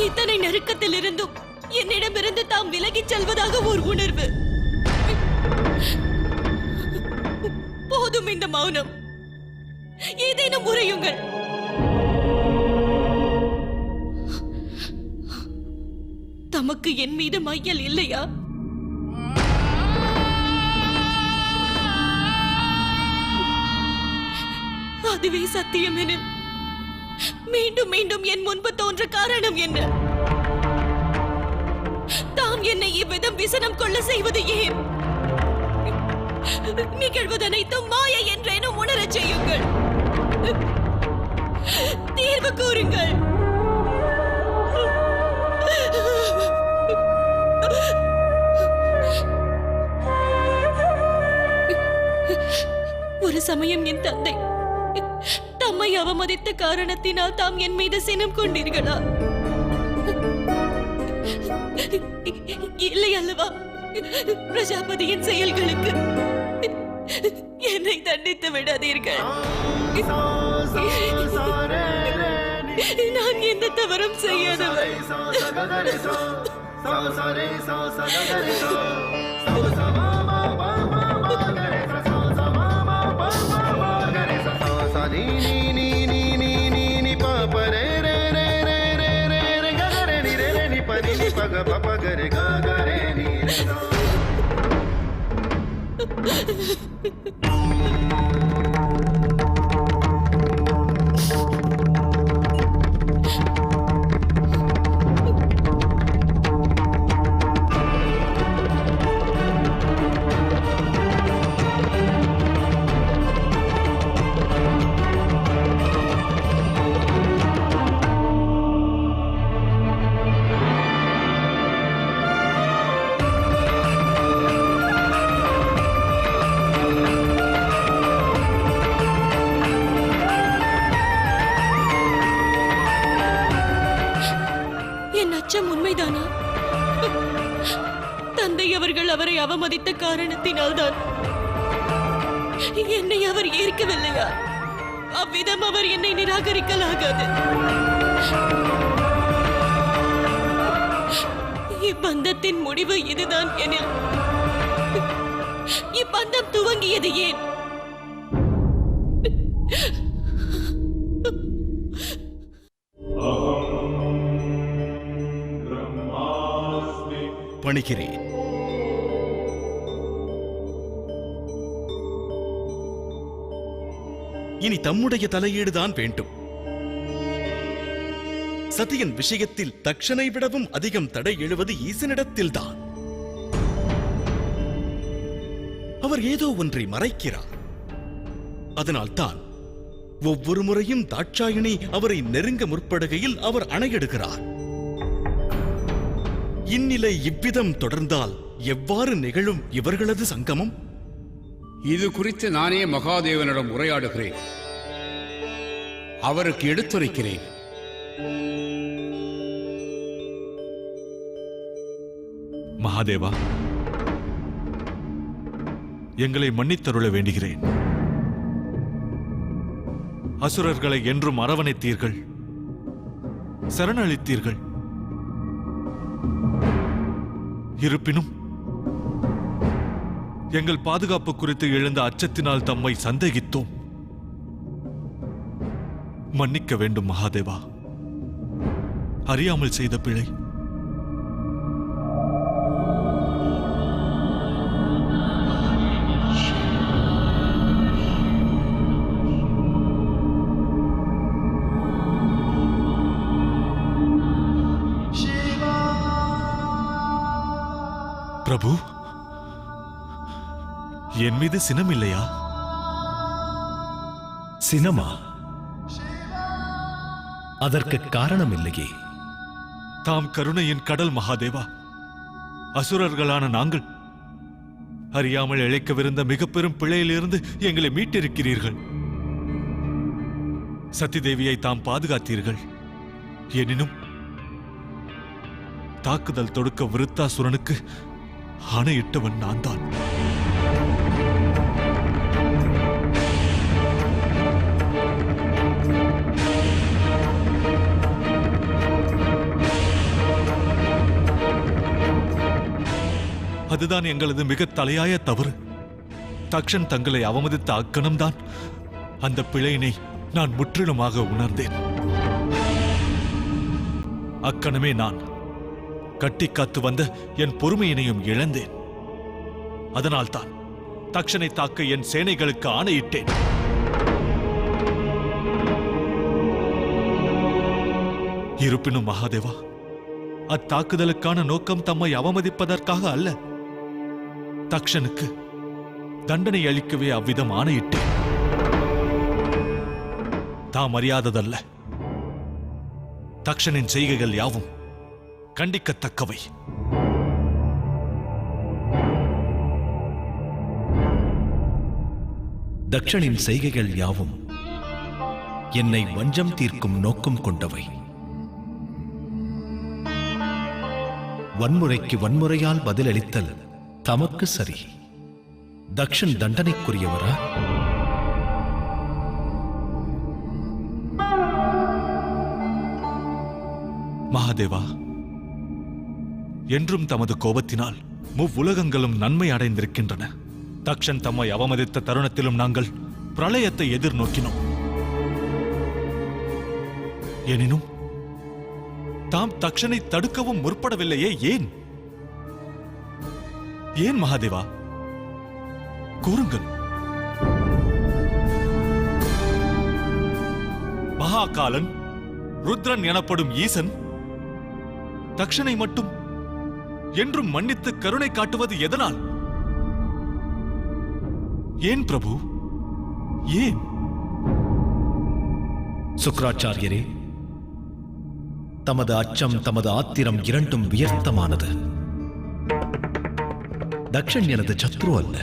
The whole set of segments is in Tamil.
இத்தனை நெருக்கத்தில் இருந்தும் என்னிடமிருந்து தாம் விலகிச் செல்வதாக ஒரு உணர்வு. போதும் இந்த மௌனம். ஏதேனும் முறையுங்கள். தமக்கு என் மீது மையல் இல்லையா? அதுவே சத்தியம் எனில் மீண்டும் மீண்டும் என் முன்பு தோன்ற காரணம் என்ன? தாம் என்னை இவ்விதம் விசனம் கொள்ள செய்வது ஏன்? நிகழ்வதனைத்தும் மாயை என்றேனும் உணரச் செய்யுங்கள். தீர்வு கூறுங்கள். ஒரு சமயம் என் தந்தை தம்மை அவமதித்த காரணத்தினால் தாம் என் மீது சினம் கொண்டீர்களா? இல்லை அல்லவா? பிரஜாபதியின் செயல்களுக்கு என்னை தண்டித்து விடாதீர்கள். நான் எந்த தவறும் செய்யாதவர். உண்மைதானா? தந்தை அவர்கள் அவரை அவமதித்த காரணத்தினால்தான் என்னை அவர் ஏற்கவில்லையா? அவ்விதம் அவர் என்னை நிராகரிக்கலாகாது. இப்பந்தத்தின் முடிவு இதுதான் எனில் இப்பந்தம் துவங்கியது ஏன்? பணிகிறேன். இனி தம்முடைய தலையீடுதான் வேண்டும். சதியின் விஷயத்தில் தக்ஷனை விடவும் அதிகம் தடை எழுவது ஈசனிடத்தில்தான். அவர் ஏதோ ஒன்றை மறைக்கிறார். அதனால்தான் ஒவ்வொரு முறையும் தாட்சாயினி அவரை நெருங்க முற்படுகையில் அவர் அணையிடுகிறார். இந்நிலை இவ்விதம் தொடர்ந்தால் எவ்வாறு நிகழும் இவர்களது சங்கமம்? இது குறித்து நானே மகாதேவனிடம் உரையாடுகிறேன். அவருக்கு எடுத்துரைக்கிறேன். மகாதேவா, எங்களை மன்னித்தருள வேண்டுகிறேன். அசுரர்களை என்றும் அரவணைத்தீர்கள், சரணளித்தீர்கள். இருப்பினும் எங்கள் பாதுகாப்பு குறித்து எழுந்த அச்சத்தினால் தம்மை சந்தேகித்தோம். மன்னிக்க வேண்டும் மகாதேவா. அறியாமல் செய்த பிழை. பிரபு, என் மீது சினம் இல்லையா? சினமா? அதற்கு காரணம் இல்லையே. தாம் கருணையின் கடல் மகாதேவா. அசுரர்களான நாங்கள் அறியாமல் இழைக்கவிருந்த மிக பெரும் பிழையிலிருந்து எங்களை மீட்டிருக்கிறீர்கள். சதி தேவியை தாம் பாதுகாத்தீர்கள். எனினும் தாக்குதல் தொடுக்க விருத்தாசுரனுக்கு ஆணையிட்டவன் நான் தான். அதுதான் எங்களது மிக தலையாய தவறு. தக்ஷன் தங்களை அவமதித்த அக்கணம்தான் அந்த பிழையினை நான் முற்றிலுமாக உணர்ந்தேன். அக்கணமே நான் கட்டி காத்து வந்த என் பொறுமையினையும் இழந்தேன். அதனால்தான் தக்ஷனை தாக்க என் சேனைகளுக்கு ஆணையிட்டேன். இருப்பினும் மகாதேவா, அத்தாக்குதலுக்கான நோக்கம் தம்மை அவமதிப்பதற்காக அல்ல. தக்ஷனுக்கு தண்டனை அளிக்கவே அவ்விதம் ஆணையிட்டேன். தாம் அறியாததல்ல, தக்ஷனின் செய்கைகள் யாவும் கண்டிக்கத்தக்கவை. தக்ஷனின் செய்கைகள் யாவும் என்னை வஞ்சம் தீர்க்கும் நோக்கம் கொண்டவை. வன்முறைக்கு வன்முறையால் பதிலளித்தல் தமக்கு சரி. தக்ஷன் தண்டனைக்குரியவரா? மகாதேவா, என்றும் தமது கோபத்தினால் முவ்வுலகங்களும் நன்மை அடைந்திருக்கின்றன. தக்ஷன் தம்மை அவமதித்த தருணத்திலும் நாங்கள் பிரளயத்தை எதிர்நோக்கினோம். எனினும் தாம் தக்ஷனை தடுக்கவும் முற்படவில்லையே, ஏன்? ஏன் மகாதேவா, கூறுங்கள். மகாகாலன், ருத்ரன் எனப்படும் ஈசன் தக்ஷனை மட்டும் என்றும் மன்னித்து கருணை காட்டுவது எதனால்? ஏன் பிரபு, ஏன்? சுக்ராச்சாரியரே, தமது அச்சம் தமது ஆத்திரம் இரண்டும் வியர்த்தமானது. தக்ஷன் எனது சத்ரு அல்ல.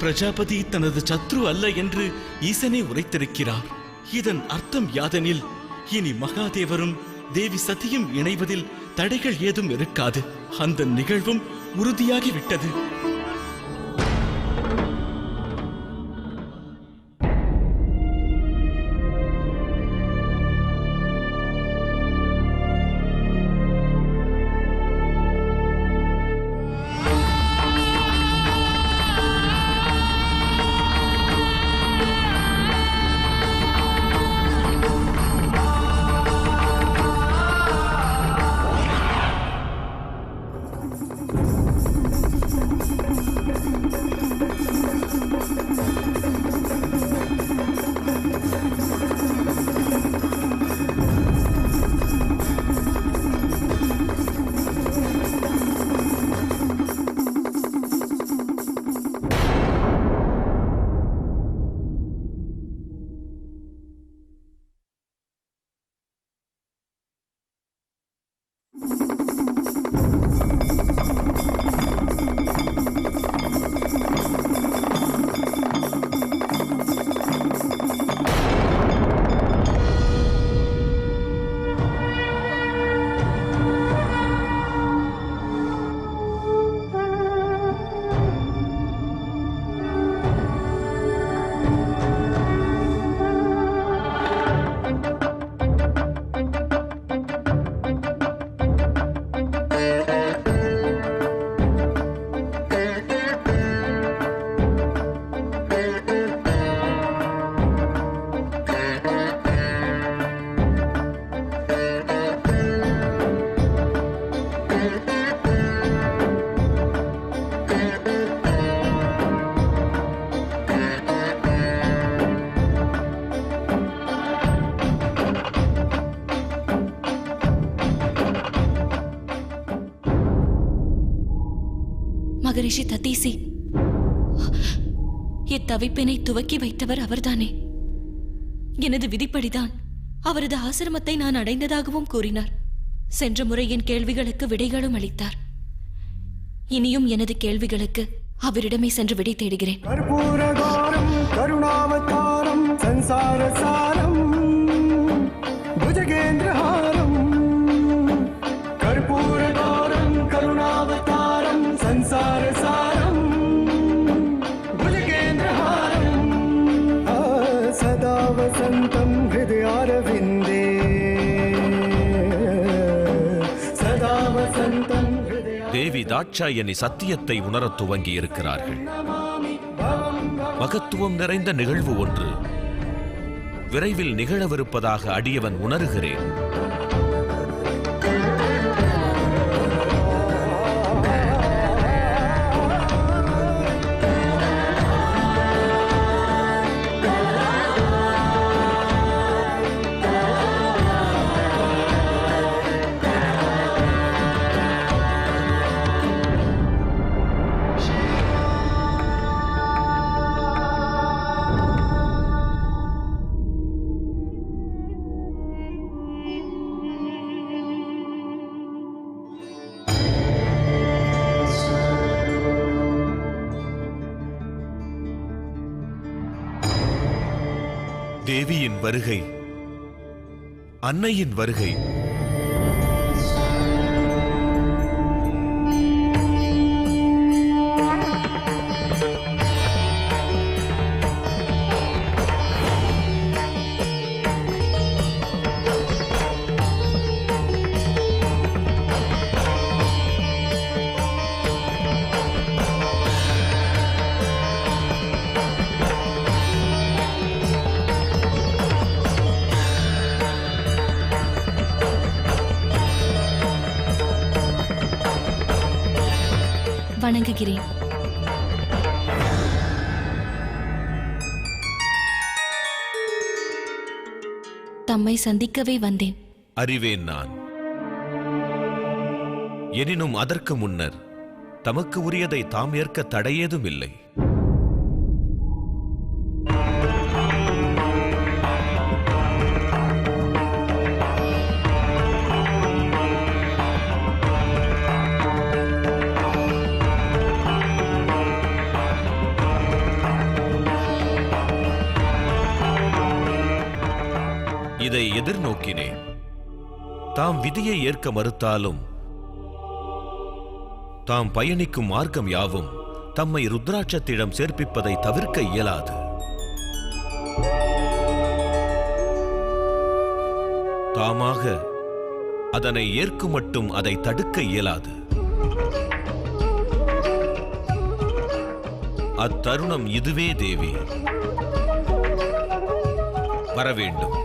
பிரஜாபதி தனது சத்ரு அல்ல என்று ஈசனே உரைத்திருக்கிறார். இதன் அர்த்தம் யாதெனில், இனி மகாதேவரும் தேவி சதியும் இணைவதில் தடைகள் ஏதும் இருக்காது. அந்த நிகழ்வும் உறுதியாகிவிட்டது. மகரிஷி ததீசி, இத்தவிப்பினை துவக்கி வைத்தவர் அவர்தானே. எனது விதிப்படிதான் அவரது ஆசிரமத்தை நான் அடைந்ததாகவும் கூறினார். சென்ற முறை என் கேள்விகளுக்கு விடைகளும் அளித்தார். இனியும் எனது கேள்விகளுக்கு அவரிடமே சென்று விடை தேடுகிறேன். கர்ப்பூரகாரம் கருணாவதாரம் சம்சாரசாரம் புஜகேந்திரஹாரம் தாட்சாயணி சத்தியத்தை உணரத் துவங்கி இருக்கிறார்கள். மகத்துவம் நிறைந்த நிகழ்வு ஒன்று விரைவில் நிகழவிருப்பதாக அடியவன் உணர்கிறேன். தேவியின் வருகை, அன்னையின் வருகை வணங்குகிறேன். தம்மை சந்திக்கவே வந்தேன். அறிவேன் நான். எனினும் அதற்கு முன்னர் தமக்கு உரியதை தாம் ஏற்க தடையேதும் இல்லை. இதை எதிர்நோக்கினேன். தாம் விதியை ஏற்க மறுத்தாலும் தாம் பயணிக்கும் மார்க்கம் யாவும் தம்மை ருத்ராட்சத்திடம் சேர்ப்பிப்பதை தவிர்க்க இயலாது. தாமாக அதனை ஏற்கும் மட்டும் அதை தடுக்க இயலாது. அத்தருணம் இதுவே தேவி. வரவேண்டும்.